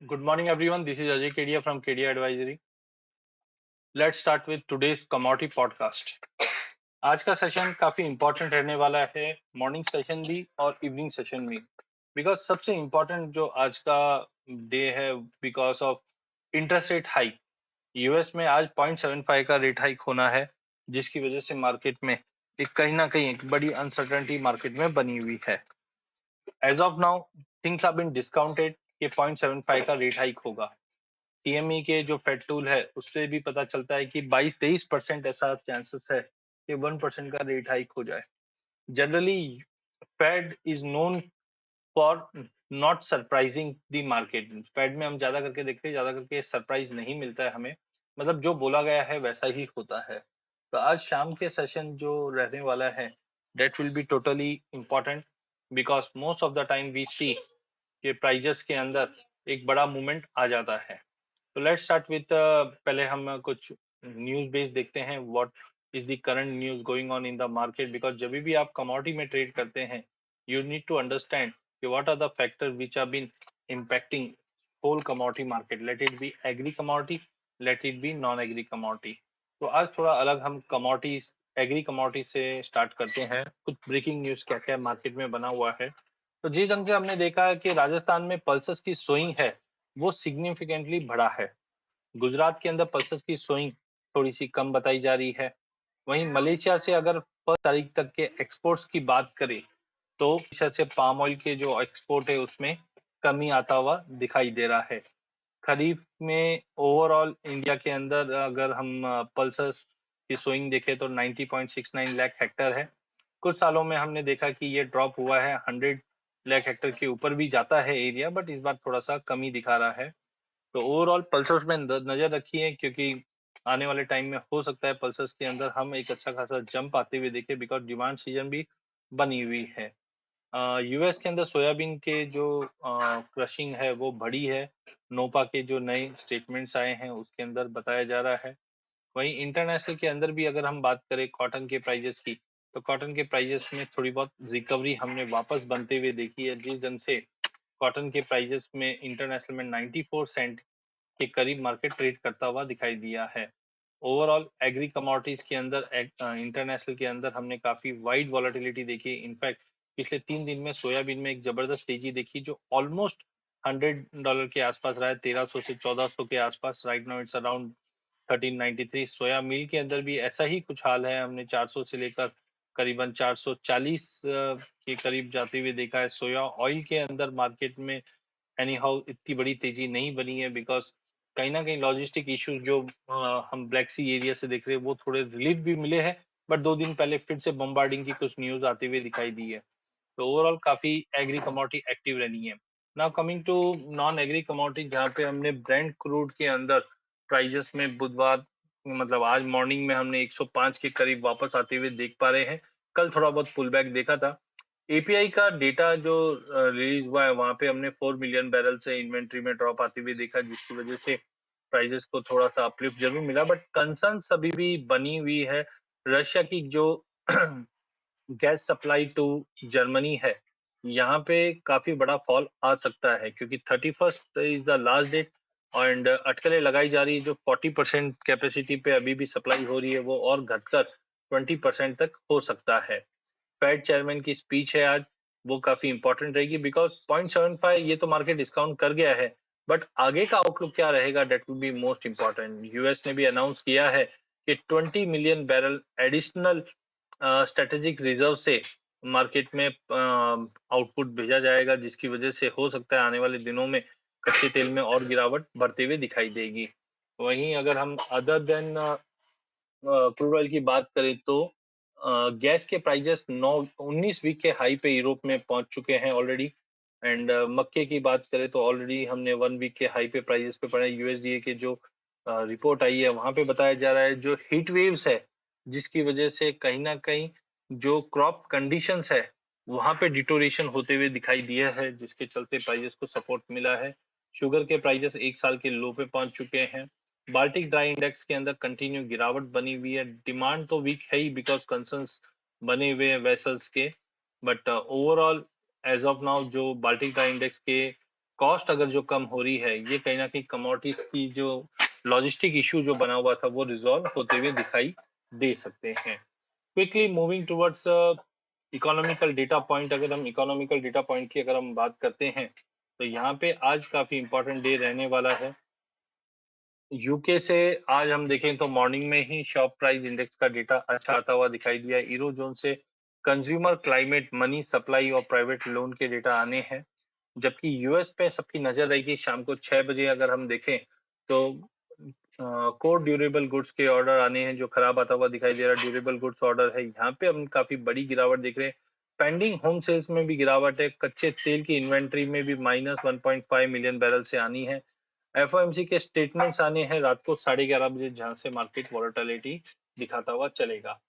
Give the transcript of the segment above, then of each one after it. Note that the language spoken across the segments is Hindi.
Good morning, everyone. This is Ajay Kedia from Kedia Advisory. Let's start with today's commodity podcast. आज का सेशन काफी इंपॉर्टेंट रहने वाला है, मॉर्निंग सेशन भी और इवनिंग सेशन भी, बिकॉज सबसे इंपॉर्टेंट जो आज का डे है because of interest rate hike. US में आज 0.75 का रेट हाइक होना है, जिसकी वजह से मार्केट में एक कहीं ना कहीं एक बड़ी अनसर्टेनिटी मार्केट में बनी हुई है। As of now things have been discounted कि 0.75 का रेट हाइक होगा। सीएमई के जो फेड टूल है उससे भी पता चलता है कि 22-23% ऐसा चांसेस है कि 1% का रेट हाइक हो जाए। Generally Fed is known for not surprising the market. Fed में हम ज्यादा करके देखते हैं, ज्यादा करके सरप्राइज नहीं मिलता है हमें, मतलब जो बोला गया है वैसा ही होता है। तो आज शाम के सेशन जो रहने वाला है that will be totally important, because most of the time we see के प्राइजेस के अंदर एक बड़ा मूवमेंट आ जाता है। तो लेट्स स्टार्ट विथ पहले हम कुछ न्यूज बेस देखते हैं, what is the current news going on in the market. Because जब भी आप कमोडिटी में ट्रेड करते हैं you need to understand what are the factors which have been impacting whole commodity market, let it be agri commodity, let it be non agri commodity। तो आज थोड़ा अलग हम कमोडिटी एग्री कमोडिटी से स्टार्ट करते हैं, कुछ ब्रेकिंग न्यूज क्या क्या मार्केट में बना हुआ है। तो जिस ढंग से हमने देखा है कि राजस्थान में पल्सेस की सोइंग है वो सिग्निफिकेंटली बढ़ा है। गुजरात के अंदर पल्सेस की सोइंग थोड़ी सी कम बताई जा रही है। वहीं मलेशिया से अगर 1 तारीख तक के एक्सपोर्ट्स की बात करें तो मलेशिया से पाम ऑयल के जो एक्सपोर्ट है उसमें कमी आता हुआ दिखाई दे रहा है। खरीफ में ओवरऑल इंडिया के अंदर अगर हम पल्सेस की सोइंग देखें तो 90.69 लाख हेक्टर है। कुछ सालों में हमने देखा कि ये ड्रॉप हुआ है, 100 लाख हेक्टर के ऊपर भी जाता है एरिया, बट इस बार थोड़ा सा कमी दिखा रहा है। तो ओवरऑल पल्सर्स में नजर रखिए, क्योंकि आने वाले टाइम में हो सकता है पल्सर्स के अंदर हम एक अच्छा खासा जंप आते हुए देखें, बिकॉज डिमांड सीजन भी बनी हुई है। यूएस के अंदर सोयाबीन के जो क्रशिंग है वो बढ़ी है। नोपा के जो नए स्टेटमेंट्स आए हैं उसके अंदर बताया जा रहा है। वहीं इंटरनेशनल के अंदर भी अगर हम बात करें कॉटन के प्राइजेस की, तो कॉटन के प्राइजेस में थोड़ी बहुत रिकवरी हमने वापस बनते हुए देखी है। जिस ढंग से कॉटन के प्राइजेस में इंटरनेशनल में 94 सेंट के करीब मार्केट ट्रेड करता हुआ दिखाई दिया है। ओवरऑल एग्री कमोडिटीज के अंदर इंटरनेशनल के अंदर हमने काफी वाइड वॉलेटिलिटी देखी। इनफैक्ट पिछले 3 दिन में सोयाबीन में एक जबरदस्त तेजी देखी जो ऑलमोस्ट $100 के आसपास रहा है, 1300 से 1400 के आसपास। Right now it's around 1393। सोया मिल के अंदर भी ऐसा ही कुछ हाल है, हमने 400 से लेकर करीबन 440 के करीब जाते हुए देखा है। सोया ऑयल के अंदर मार्केट में एनी हाउ इतनी बड़ी तेजी नहीं बनी है, बिकॉज कहीं ना कहीं लॉजिस्टिक इश्यूज जो हम ब्लैक सी एरिया से देख रहे हैं वो थोड़े रिलीफ भी मिले हैं, बट 2 दिन पहले फिर से बम्बार्डिंग की कुछ न्यूज आते हुए दिखाई दी है। तो ओवरऑल काफी एग्री कमोडिटी एक्टिव रहनी है। Now coming to non agri commodity, जहाँ पे हमने ब्रेंट क्रूड के अंदर प्राइजेस में बुधवार मतलब आज मॉर्निंग में हमने 105 के करीब वापस आते हुए देख पा रहे हैं। कल थोड़ा बहुत पुल बैक देखा था। एपीआई का डेटा जो रिलीज हुआ है वहां पे हमने 4 मिलियन बैरल से इन्वेंट्री में ड्रॉप आते हुए देखा, जिसकी वजह से प्राइजेस को थोड़ा सा अपलिफ्ट जरूर मिला, बट कंसर्न अभी भी बनी हुई है। रशिया की जो गैस सप्लाई टू जर्मनी है, यहाँ पे काफी बड़ा फॉल आ सकता है, क्योंकि 31st is the last date and अटकलें लगाई जा रही है। जो 40% कैपेसिटी पे अभी भी सप्लाई हो रही है वो और घटकर 20% तक हो सकता है। फेड चेयरमैन की स्पीच है आज, वो काफी इंपॉर्टेंट रहेगी, बिकॉज 0.75 ये तो मार्केट डिस्काउंट कर गया है, बट आगे का आउटलुक क्या रहेगा that will be most important. US ने भी अनाउंस किया है कि 20 million barrel additional strategic reserve से मार्केट में आउटपुट भेजा जाएगा, जिसकी वजह से हो सकता है आने वाले दिनों में कच्चे तेल में और गिरावट बढ़ते हुए दिखाई देगी। वहीं अगर हम अदर देन क्रूड ऑयल की बात करें तो गैस के प्राइजेस 19 वीक के हाई पे यूरोप में पहुंच चुके हैं ऑलरेडी। एंड मक्के की बात करें तो ऑलरेडी हमने 1 वीक के हाई पे प्राइजेस पे पड़े। यूएसडीए के जो रिपोर्ट आई है वहां पे बताया जा रहा है जो हीट वेव्स है, जिसकी वजह से कहीं ना कहीं जो क्रॉप कंडीशंस है वहां पे डिटोरेशन होते हुए दिखाई दिया है, जिसके चलते प्राइजेस को सपोर्ट मिला है। शुगर के प्राइजेस 1 साल के लो पे पहुंच चुके हैं। बाल्टिक ड्राई इंडेक्स के अंदर कंटिन्यू गिरावट बनी हुई है। डिमांड तो वीक है ही बिकॉज कंसर्न्स बने हुए हैं वेसल्स के, but overall as of now जो बाल्टिक ड्राई इंडेक्स के कॉस्ट अगर जो कम हो रही है, ये कहीं ना कहीं कमोडिटीज की जो लॉजिस्टिक इशू जो बना हुआ था वो रिजॉल्व होते हुए दिखाई दे सकते हैं। Quickly moving towards economical data point, अगर हम इकोनॉमिकल डेटा पॉइंट की अगर हम बात करते हैं तो यहाँ पे आज काफी इंपॉर्टेंट डे रहने वाला है। यूके से आज हम देखें तो मॉर्निंग में ही शॉप प्राइस इंडेक्स का डेटा अच्छा आता हुआ दिखाई दिया। यूरो जोन से कंज्यूमर क्लाइमेट, मनी सप्लाई और प्राइवेट लोन के डेटा आने हैं। जबकि यूएस पे सबकी नजर रहेगी शाम को 6 बजे। अगर हम देखें तो कोर ड्यूरेबल गुड्स के ऑर्डर आने हैं जो खराब आता हुआ दिखाई दे रहा है। ड्यूरेबल गुड्स ऑर्डर है, यहाँ पे हम काफी बड़ी गिरावट देख रहे हैं। पेंडिंग होम सेल्स में भी गिरावट है। कच्चे तेल की इन्वेंट्री में भी -1.5 मिलियन बैरल से आनी है। एफओएमसी के स्टेटमेंट्स आने हैं रात को 11:30 बजे, जहां से मार्केट वॉलेटिलिटी दिखाता हुआ चलेगा।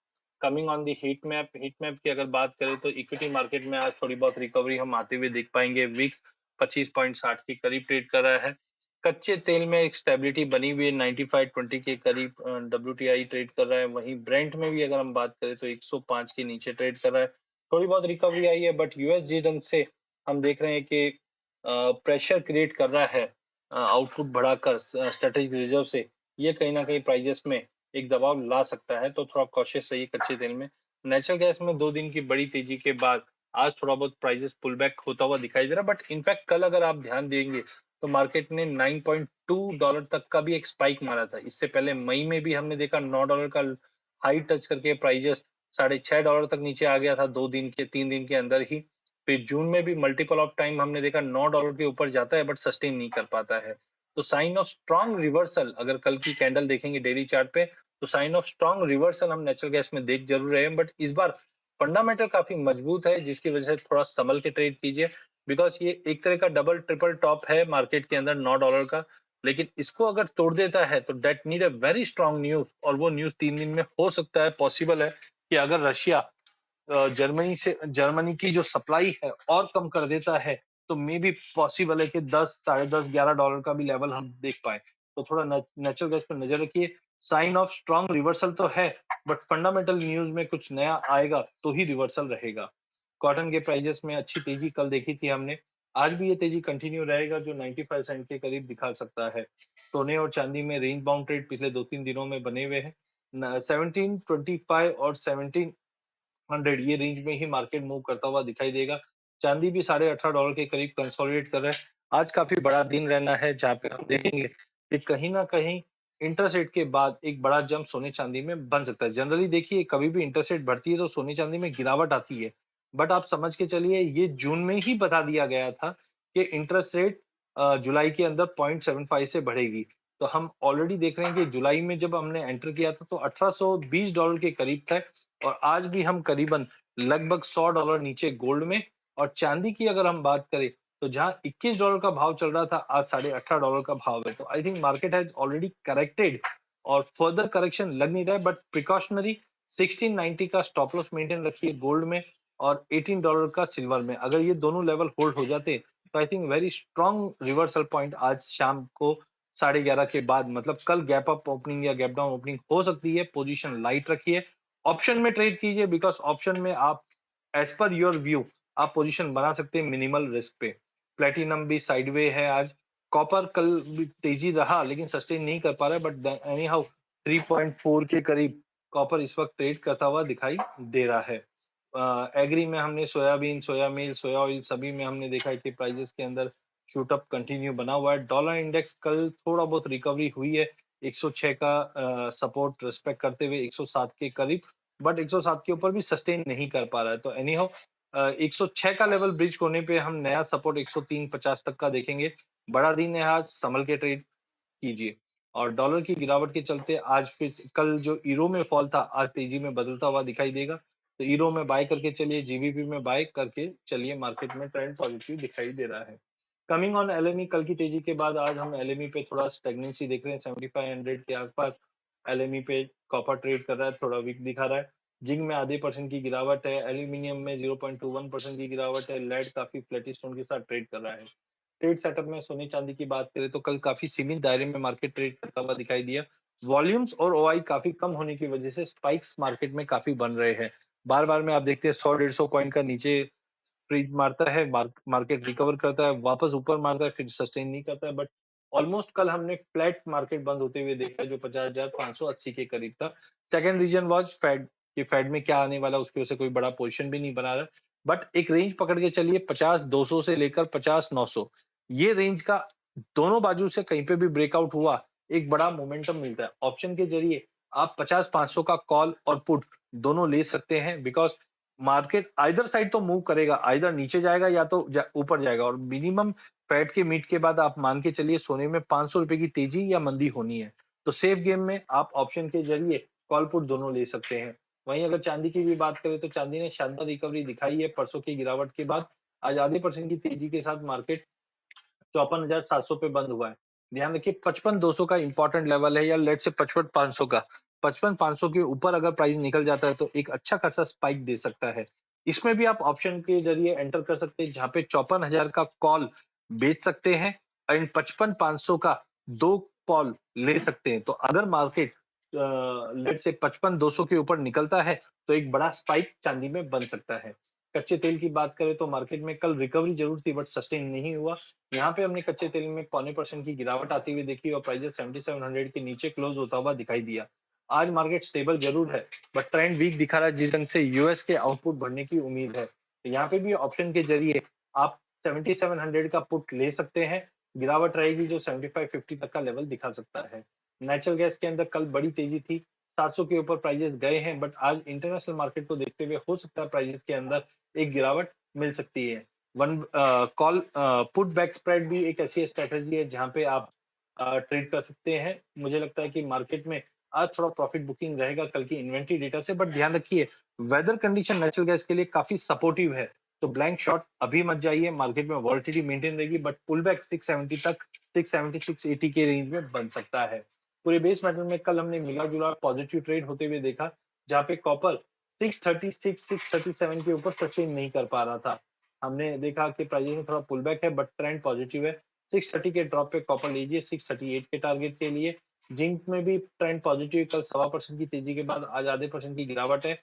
Coming on the heat map की अगर बात करें तो इक्विटी मार्केट में आज थोड़ी बहुत रिकवरी हम आते हुए देख पाएंगे। विक्स 25.60 के करीब ट्रेड कर रहा है। कच्चे तेल में एक स्टेबिलिटी बनी हुई है, 95.20 के करीब डब्ल्यूटीआई ट्रेड कर रहा है। वहीं ब्रेंट में भी अगर हम बात करें तो 105 के नीचे ट्रेड कर रहा है। थोड़ी बहुत रिकवरी आई है, बट यूएस जिस ढंग से हम देख रहे हैं कि प्रेशर क्रिएट कर रहा है आउटपुट बढ़ाकर स्ट्रेटेजिक रिजर्व से, ये कहीं ना कहीं प्राइजेस में एक दबाव ला सकता है। तो थोड़ा कॉशियस रहिए कच्चे तेल में। नेचुरल गैस में 2 दिन की बड़ी तेजी के बाद आज थोड़ा बहुत प्राइजेस पुल बैक होता हुआ दिखाई दे रहा है। बट इनफैक्ट कल अगर आप ध्यान देंगे तो मार्केट ने $9.2 तक का भी एक स्पाइक मारा था। इससे पहले मई में भी हमने देखा $9 का हाई टच करके प्राइजेस $6.5 तक नीचे आ गया था 3 दिन के अंदर ही। फिर जून में भी मल्टीपल ऑफ टाइम हमने देखा $9 के ऊपर जाता है बट सस्टेन नहीं कर पाता है। तो साइन ऑफ स्ट्रॉन्ग रिवर्सल, अगर कल की कैंडल देखेंगे डेली चार्ट पे, तो साइन ऑफ स्ट्रॉन्ग रिवर्सल हम नेचुरल गैस में देख जरूर रहे हैं। बट इस बार फंडामेंटल काफी मजबूत है, जिसकी वजह से थोड़ा संभल के ट्रेड कीजिए। बिकॉज ये एक तरह का डबल ट्रिपल टॉप है मार्केट के अंदर $9 का। लेकिन इसको अगर तोड़ देता है तो that need a very strong news, और वो न्यूज 3 दिन में हो सकता है, पॉसिबल है कि अगर रशिया जर्मनी की जो सप्लाई है और कम कर देता है तो मे बी पॉसिबल है कि 10, $10.5, $11 का भी लेवल हम देख पाए। तो थोड़ा नेचुरल गैस पर नजर रखिए। साइन ऑफ स्ट्रॉन्ग रिवर्सल तो है, बट फंडामेंटल न्यूज में कुछ नया आएगा तो ही रिवर्सल रहेगा। कॉटन के प्राइजेस में अच्छी तेजी कल देखी थी हमने, आज भी ये तेजी कंटिन्यू रहेगा जो 95 सेंट के करीब दिखा सकता है। सोने और चांदी में रेंज बाउंड ट्रेड पिछले 2-3 दिनों में बने हुए हैं। 1725 और 1700 ये रेंज में ही मार्केट मूव करता हुआ दिखाई देगा। चांदी भी $18.5 के करीब कंसोलिडेट कर रहा है। आज काफी बड़ा दिन रहना है जहां पे हम देखेंगे कि कहीं ना कहीं इंटरेस्ट रेट के बाद एक बड़ा जंप सोने चांदी में बन सकता है। जनरली देखिए कभी भी इंटरेस्ट रेट बढ़ती है तो सोने चांदी में गिरावट आती है। बट आप समझ के चलिए ये जून में ही बता दिया गया था कि इंटरेस्ट रेट जुलाई के अंदर 0.75 से बढ़ेगी। तो हम ऑलरेडी देख रहे हैं कि जुलाई में जब हमने एंटर किया था तो $1820 के करीब था। और आज भी हम करीबन लगभग $100 नीचे गोल्ड में। और चांदी की अगर हम बात करें तो जहां $21 का भाव चल रहा था, आज $18.5 का भाव है। तो I think market has already corrected और फर्दर करेक्शन लग नहीं रहा है। बट प्रिकॉशनरी 1690 का स्टॉप लॉस मेंटेन रखिए गोल्ड में और $18 का सिल्वर में। अगर ये दोनों लेवल होल्ड हो जाते तो I think very strong reversal point आज शाम को 11:30 के बाद, मतलब कल गैप अप ओपनिंग या गैप डाउन ओपनिंग हो सकती है। पोजीशन लाइट रखिए, ऑप्शन में ट्रेड कीजिए, बिकॉज ऑप्शन में आप एज पर योर व्यू आप पोजीशन बना सकते हैं मिनिमल रिस्क पे। प्लेटिनम भी साइडवे है आज। कॉपर कल भी तेजी रहा लेकिन सस्टेन नहीं कर पा रहा है, बट एनी हाउ 3.4 के करीब कॉपर इस वक्त ट्रेड करता हुआ दिखाई दे रहा है। एग्री में हमने सोयाबीन, सोया मिल, सोया ऑयल सभी में हमने देखा है कि प्राइजेस के अंदर शूट अप कंटिन्यू बना हुआ है। डॉलर इंडेक्स कल थोड़ा बहुत रिकवरी हुई है, 106 का सपोर्ट रिस्पेक्ट करते हुए 107 के करीब, बट 107 के ऊपर भी सस्टेन नहीं कर पा रहा है। तो एनी हाउ 106 का लेवल ब्रिज होने पे हम नया सपोर्ट 103.50 तक का देखेंगे। बड़ा दिन है आज, संभल के ट्रेड कीजिए। और डॉलर की गिरावट के चलते आज फिर कल जो ईरो में फॉल था आज तेजी में बदलता हुआ दिखाई देगा। तो ईरो में बाय करके चलिए, जीबीपी में बाय करके चलिए, मार्केट में ट्रेंड पॉजिटिव दिखाई दे रहा है। कमिंग ऑन एलएमई, कल की तेजी के बाद आज हम एलएमई पे थोड़ा स्टेगनेंसी देख रहे हैं 7500 के आसपास। एलएमई पे कॉपर ट्रेड कर रहा है, थोड़ा वीक दिखा रहा है। जिंक में ½ % की गिरावट है, एल्यूमिनियम में 0.21% की गिरावट है, लेड काफी फ्लैटिश टोन के साथ ट्रेड कर रहा है। ट्रेड सेटअप में सोने चांदी की बात करें तो कल काफी सीमित दायरे में मार्केट ट्रेड करता हुआ दिखाई दिया। वॉल्यूम्स और ओआई काफी कम होने की वजह से स्पाइक्स मार्केट में काफी बन रहे हैं। बार बार में आप देखते हैं 100-150 पॉइंट का नीचे फ्रीज मारता है, मार्केट रिकवर करता है, वापस ऊपर मारता है, फिर सस्टेन नहीं करता है, बट ऑलमोस्ट कल हमने फ्लैट मार्केट बंद होते हुए देखा जो 50,580 के करीब था। सेकंड रीजन वाज फेड, कि फेड में क्या आने वाला उसकी वजह से कोई बड़ा पोजीशन भी नहीं बना रहा, बट एक रेंज पकड़ के चलिए 50,200 से लेकर 50,900, ये रेंज का दोनों बाजू से कहीं पे भी ब्रेकआउट हुआ, एक बड़ा मोमेंटम मिलता है। ऑप्शन के जरिए आप 50,500 का कॉल और पुट दोनों ले सकते हैं, बिकॉज मार्केट आइदर साइड तो मूव करेगा, आइदर नीचे जाएगा या तो ऊपर जाएगा, और मिनिमम फेड के मीट के बाद आप मान के चलिए सोने में 500 रुपए की तेजी या मंदी होनी है, तो सेफ गेम में आप ऑप्शन के जरिए कॉल पुट दोनों ले सकते हैं। वहीं अगर चांदी की भी बात करें तो चांदी ने शानदार रिकवरी दिखाई है परसों की गिरावट के बाद। आज आधे परसेंट की तेजी के साथ मार्केट 54,700 पे बंद हुआ है। ध्यान रखिए 55,200 का इंपॉर्टेंट लेवल है, या लेट से 55,500 का। 55,500 के ऊपर अगर प्राइस निकल जाता है तो एक अच्छा खासा स्पाइक दे सकता है। इसमें भी आप ऑप्शन के जरिए एंटर कर सकते हैं, जहां पे 54,000 का कॉल बेच सकते हैं एंड 55,500 का 2 कॉल ले सकते हैं। तो अगर मार्केट लेट से 55,200 के ऊपर निकलता है तो एक बड़ा स्पाइक चांदी में बन सकता है। कच्चे तेल की बात करें तो मार्केट में कल रिकवरी जरूर थी, बट सस्टेन नहीं हुआ। यहाँ पे हमने कच्चे तेल में 0.25% की गिरावट आती हुई देखी और प्राइसेस 7700 के नीचे क्लोज होता हुआ दिखाई दिया। आज मार्केट स्टेबल जरूर है, बट ट्रेंड वीक दिखा रहा है, जिस ढंग से यूएस के आउटपुट बढ़ने की उम्मीद है। तो यहाँ पे भी ऑप्शन के जरिए आप 7700 का पुट ले सकते हैं। गिरावट रहेगी जो 7550 तक का लेवल दिखा सकता है। नेचुरल गैस के अंदर कल बड़ी तेजी थी, 700 के ऊपर प्राइजेस गए हैं, बट आज इंटरनेशनल मार्केट को देखते हुए हो सकता है प्राइजेस के अंदर एक गिरावट मिल सकती है। One call put back spread भी एक ऐसी स्ट्रेटेजी है जहां पे आप ट्रेड कर सकते हैं। मुझे लगता है कि मार्केट में आज थोड़ा प्रॉफिट बुकिंग रहेगा कल की इन्वेंट्री डेटा से, बट ध्यान रखिए वेदर कंडीशन नेचुरल गैस के लिए काफी सपोर्टिव है, तो ब्लैंक शॉट अभी मत जाइए। मार्केट में वॉलिटिलिटी मेंटेन रहेगी, बट पुल बैक 670 तक, 670 680 के रेंज में बन सकता है। पूरे बेस मेटल में कल हमने मिला जुला पॉजिटिव ट्रेड होते हुए देखा, जहां पे कॉपर 636 637 के ऊपर सस्टेन नहीं कर पा रहा था। हमने देखा कि प्राइस में थोड़ा पुल बैक है, बट ट्रेंड पॉजिटिव है। 630 के ड्रॉप पे कॉपर लीजिए 638 के टारगेट के लिए। जिंक में भी ट्रेंड पॉजिटिव, कल 1.25% की तेजी के बाद आज आधे परसेंट की गिरावट है।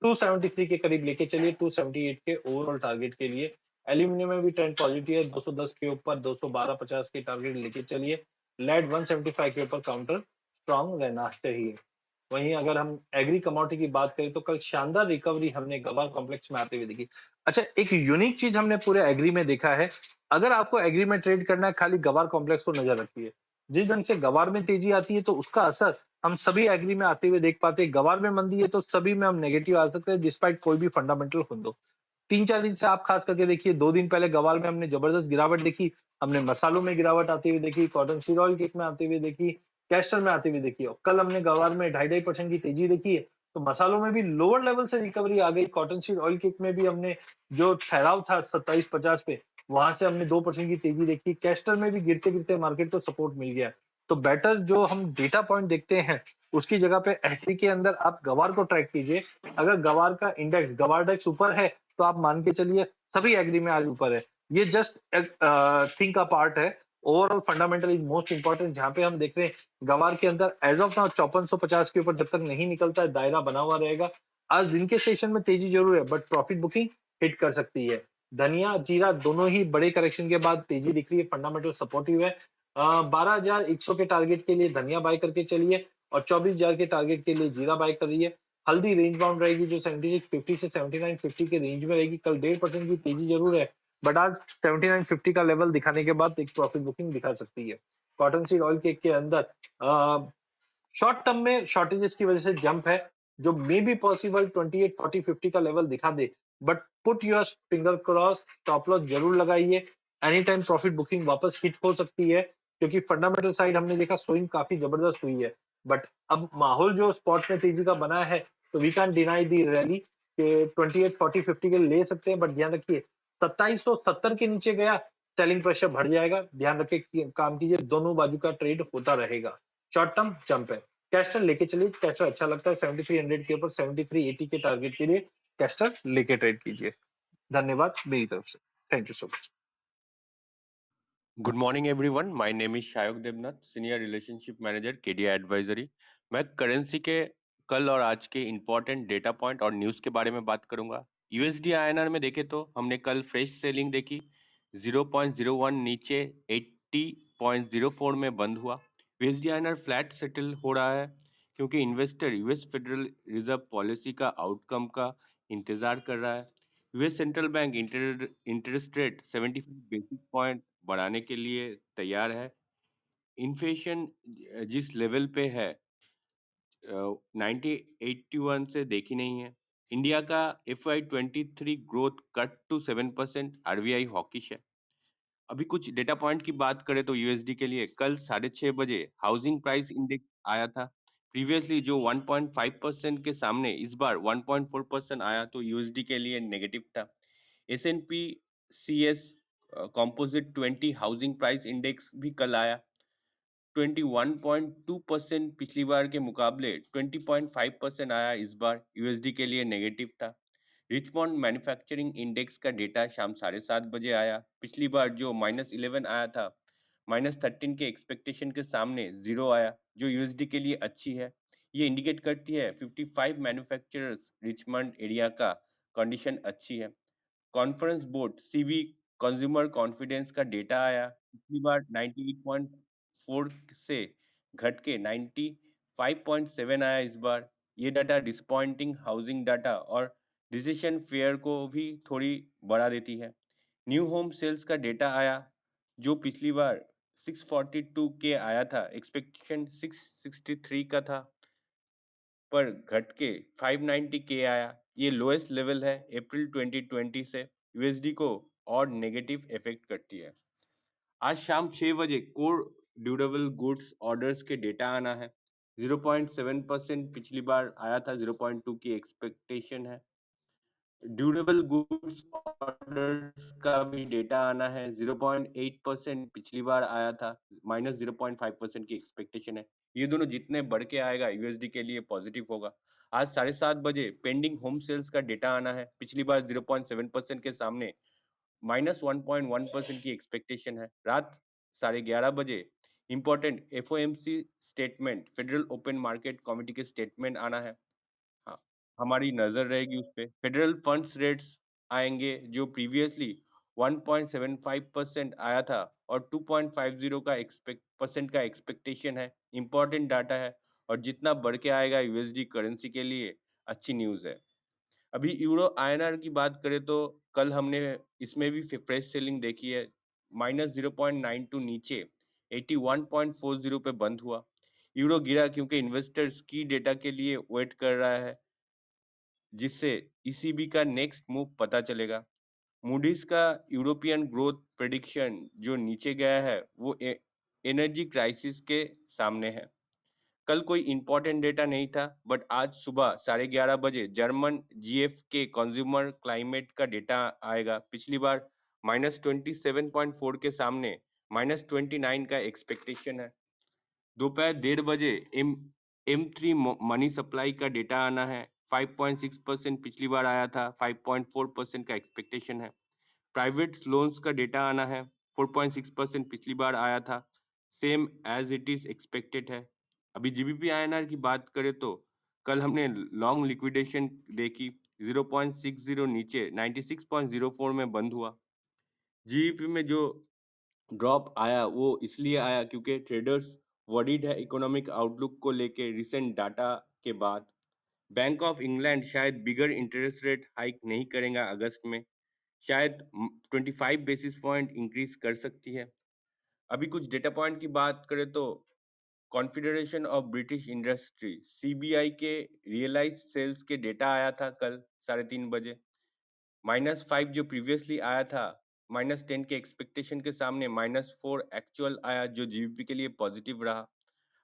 273 के करीब लेके चलिए 278 के ओवरऑल टारगेट के लिए। एल्यूमिनियम में भी ट्रेंड पॉजिटिव है, 210 के ऊपर 212.50 के टारगेट लेके चलिए। लेड 175 के ऊपर काउंटर स्ट्रॉन्ग रहना चाहिए। वहीं अगर हम एग्री कमोडिटी की बात करें तो कल शानदार रिकवरी हमने गवार कॉम्प्लेक्स में आते हुए देखी। अच्छा, एक यूनिक चीज हमने पूरे एग्री में देखा है, अगर आपको एग्री में ट्रेड करना है खाली गवार कॉम्प्लेक्स को नजर रखिए। जिस ढंग से गवार में तेजी आती है तो उसका असर हम सभी एग्री में आते हुए देख पाते हैं। गवार में मंदी है तो सभी में हम नेगेटिव आ सकते हैं, डिस्पाइट कोई भी फंडामेंटल हो दो। 3-4 दिन से आप खास करके देखिए, 2 दिन पहले गवार में हमने जबरदस्त गिरावट देखी, हमने मसालों में गिरावट आती हुई देखी, कॉटन सीड ऑयल केक में आते हुए देखी, कैस्टर में आती हुई देखी, और कल हमने गवार में 2.5% की तेजी देखी है। तो मसालों में भी लोअर लेवल से रिकवरी आ गई, कॉटन सीड ऑयल केक में भी हमने जो ठहराव था 27-50 पे, वहां से हमने 2% की तेजी देखी। कैस्टर में भी गिरते गिरते मार्केट को सपोर्ट मिल गया। तो बेटर जो हम डेटा पॉइंट देखते हैं उसकी जगह पे एचडी के अंदर आप गवार को ट्रैक कीजिए। अगर गवार का इंडेक्स गवार डेक्स ऊपर है तो आप मान के चलिए सभी एग्री में आज ऊपर है। ये जस्ट थिंक का पार्ट है, overall fundamental is most important. जहां पे हम देख रहे हैं गवार के अंदर एज ऑफ नाउ 5450 के ऊपर जब तक नहीं निकलता है दायरा बना हुआ रहेगा। आज दिन के सेशन में तेजी जरूर है, बट प्रॉफिट बुकिंग हिट कर सकती है। धनिया जीरा दोनों ही बड़े करेक्शन के बाद तेजी दिख रही है, फंडामेंटल सपोर्टिव है। 12,100 के टारगेट के लिए धनिया बाय करके चलिए, और 24,000 के टारगेट के लिए जीरा बाय करिए। हल्दी रेंज बाउंड रहेगी जो 7650 से 7950 के रेंज में रहेगी। कल 1.5% की तेजी जरूर है, बट आज 7950 का लेवल दिखाने के बाद एक प्रॉफिट बुकिंग दिखा सकती है। कॉटन सीड ऑयल केक के अंदर शॉर्ट टर्म में शॉर्टेजेस की वजह से जंप है, जो मे बी पॉसिबल 28 40 50 का लेवल दिखा दे, but put your finger cross, stop loss जरूर लगाइए। एनी टाइम प्रॉफिट बुकिंग वापस हिट हो सकती है, क्योंकि फंडामेंटल साइड हमने देखा स्विंग काफी जबरदस्त हुई है, बट अब माहौल जो स्पॉट में तेजी का बना है तो we can deny the rally के 28 40 50 के ले सकते हैं, बट ध्यान रखिए 2770 के नीचे गया सेलिंग प्रेशर बढ़ जाएगा। ध्यान रखिए, काम कीजिए, दोनों बाजू का ट्रेड होता रहेगा। शॉर्ट टर्म जंप है, कैस्टर लेके चलिए, कैस्टर अच्छा लगता है। 7300 के ऊपर 7380 के टारगेट के लिए कैस्टर लेके ट्रेड कीजिए। धन्यवाद मेरी तरफ से, thank you so much. Good morning everyone, my name is Shayog Devnath, senior relationship manager KDI advisory. मैं करेंसी के कल और आज के इंपॉर्टेंट डेटा पॉइंट और न्यूज़ के बारे में बात करूंगा। यूएसडी आईएनआर में देखें तो हमने कल फ्रेश सेलिंग देखी, 0.01 नीचे 80.04 में बंद हुआ। यूएसडी आईएनआर फ्लैट सेटल हो रहा है क्योंकि investor US federal reserve policy का आउटकम का इंतजार कर रहा है। US central bank interest rate 75 basis point बढ़ाने के लिए तैयार है। इन्फ्लेशन जिस लेवल पे है 1981 से देखी नहीं है। इंडिया का FY23 growth cut to 7%, RBI hawkish है। अभी कुछ डेटा पॉइंट की बात करें तो यूएसडी के लिए कल 6:30 बजे हाउसिंग प्राइस इंडेक्स आया था। प्रीवियसली जो 1.5% के सामने इस बार 1.4% आया, तो यूएसडी के लिए नेगेटिव था। S&P CS composite 20 housing price index भी कल आया, 21.2% पिछली बार के मुकाबले 20.5% आया इस बार, यूएसडी के लिए नेगेटिव था। रिचमॉन्ड मैन्युफैक्चरिंग इंडेक्स का डेटा शाम 7:30 बजे आया। पिछली बार जो -11 आया था, -13 के एक्सपेक्टेशन के सामने 0 आया, जो यूएसडी के लिए अच्छी है। ये इंडिकेट करती है 55 मैन्युफैक्चरर्स रिचमंड एरिया का कंडीशन अच्छी है। Conference board CB consumer confidence का डेटा आया, पिछली बार 98.4 से घट के 95.7 आया इस बार। ये डाटा डिसपॉइंटिंग हाउसिंग डाटा और डिसीजन फेयर को भी थोड़ी बढ़ा देती है। न्यू होम सेल्स का डेटा आया, जो पिछली बार 642 के आया था, एक्सपेक्टेशन 663 का था, पर घट के 590 के आया। ये लोएस्ट लेवल है अप्रैल 2020 से, यूएसडी को और नेगेटिव इफेक्ट करती है। आज शाम 6 बजे कोर ड्यूरेबल गुड्स ऑर्डर्स के डेटा आना है, 0.7% पिछली बार आया था, 0.2 की एक्सपेक्टेशन है। ड्यूरेबल गुड्स ऑर्डर्स का भी डेटा आना है, 0.8% पिछली बार आया था, -0.5% की एक्सपेक्टेशन है। ये दोनों जितने बढ़ के आएगा यूएसडी के लिए पॉजिटिव होगा। आज 7:30 बजे पेंडिंग होम सेल्स का डेटा आना है, पिछली बार 0.7% के सामने -1.1% की एक्सपेक्टेशन है। रात 11:30 बजे important FOMC statement, federal open market committee के स्टेटमेंट आना है। हाँ, हमारी नजर रहेगी उस पे। फेडरल फंड्स रेट्स आएंगे, जो प्रीवियसली 1.75% आया था और 2.50 का एक्सपेक्टेशन है। इंपॉर्टेंट डाटा है और जितना बढ़ के आएगा यूएसडी करेंसी के लिए अच्छी न्यूज है। अभी यूरो आईएनआर की बात करें तो कल हमने इसमें भी फ्रेश सेलिंग देखी है, -0.92 नीचे 81.40 पे बंद हुआ। यूरो गिरा क्योंकि इन्वेस्टर्स की डेटा के लिए वेट कर रहा है, जिससे ईसीबी का नेक्स्ट मूव पता चलेगा। मूडीज का यूरोपियन ग्रोथ प्रेडिक्शन जो नीचे गया है, वो एनर्जी क्राइसिस के सामने है। कल कोई इंपॉर्टेंट डेटा नहीं था, बट आज सुबह 11:30 बजे जर्मन जीएफ के कंज्यूमर क्लाइमेट का डेटा आएगा। पिछली बार -27.4 के सामने -29 का एक्सपेक्टेशन है। दोपहर 1:30 बजे M3 मनी सप्लाई का डेटा आना है, 5.6% पिछली बार आया था, 5.4% का एक्सपेक्टेशन है। प्राइवेट लोन्स का डेटा आना है, 4.6% पिछली बार आया था, same as it is expected है। अभी जीबीपी आईएनआर की बात करें तो कल हमने लॉन्ग लिक्विडेशन देखी, 0.60 नीचे 96.04 में बंद हुआ। जीबीपी में जो ड्रॉप आया वो इसलिए आया क्योंकि ट्रेडर्स वरीड है इकोनॉमिक आउटलुक को लेके रिसेंट डाटा के बाद। बैंक ऑफ इंग्लैंड शायद बिगर इंटरेस्ट रेट हाइक नहीं करेगा अगस्त में, शायद 25 बेसिस पॉइंट इंक्रीज कर सकती है। अभी कुछ डेटा पॉइंट की बात करें तो confederation of British industry CBI के रियलाइज सेल्स के डेटा आया था कल 3:30 बजे, -5 जो प्रीवियसली आया था, -10 के एक्सपेक्टेशन के सामने -4 एक्चुअल आया, जो जीबीपी के लिए पॉजिटिव रहा।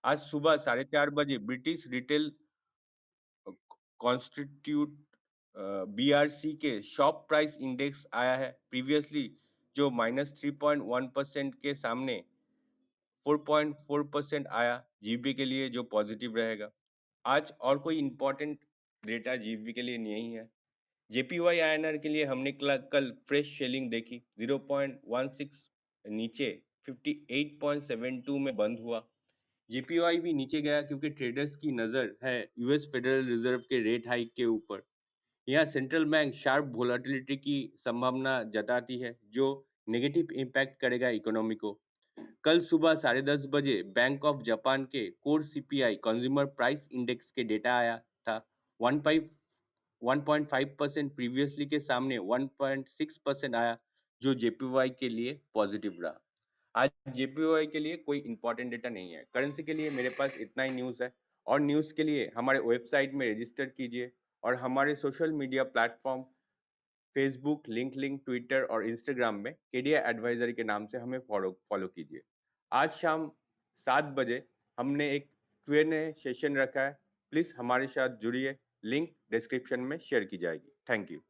आज सुबह 4:30 बजे ब्रिटिश रिटेल कॉन्स्टिट्यूट बीआरसी के शॉप प्राइस इंडेक्स आया है, प्रीवियसली जो -3.1% के सामने 4.4% आया, जीबी के लिए जो पॉजिटिव रहेगा। आज और कोई इंपॉर्टेंट डेटा जीबी के लिए नहीं है। जेपीवाई आईएनआर के लिए हमने कल फ्रेश सेलिंग देखी, 0.16 नीचे 58.72 में बंद हुआ। जेपीवाई भी नीचे गया क्योंकि ट्रेडर्स की नजर है यूएस फेडरल रिजर्व के रेट हाइक के ऊपर। यहाँ सेंट्रल बैंक शार्प वोलेटिलिटी की संभावना जताती है, जो नेगेटिव इम्पैक्ट करेगा इकोनॉमी को। कल सुबह 10:30 बजे बैंक ऑफ जापान के core CPI consumer price index के डेटा आया था। 1.5% प्रीवियसली के सामने 1.6% आया, जो जेपीवाई के लिए पॉजिटिव रहा। आज जेपीवाई के लिए कोई इंपॉर्टेंट डेटा नहीं है। करेंसी के लिए मेरे पास इतना ही न्यूज़ है, और न्यूज़ के लिए हमारे वेबसाइट में रजिस्टर कीजिए और हमारे social media platform Facebook, LinkedIn, Twitter और इंस्टाग्राम में केडिया एडवाइजरी के नाम से हमें फॉलो कीजिए। आज शाम 7 बजे हमने एक Q&A सेशन रखा है। प्लीज़ हमारे साथ जुड़िए। लिंक डिस्क्रिप्शन में शेयर की जाएगी। Thank you.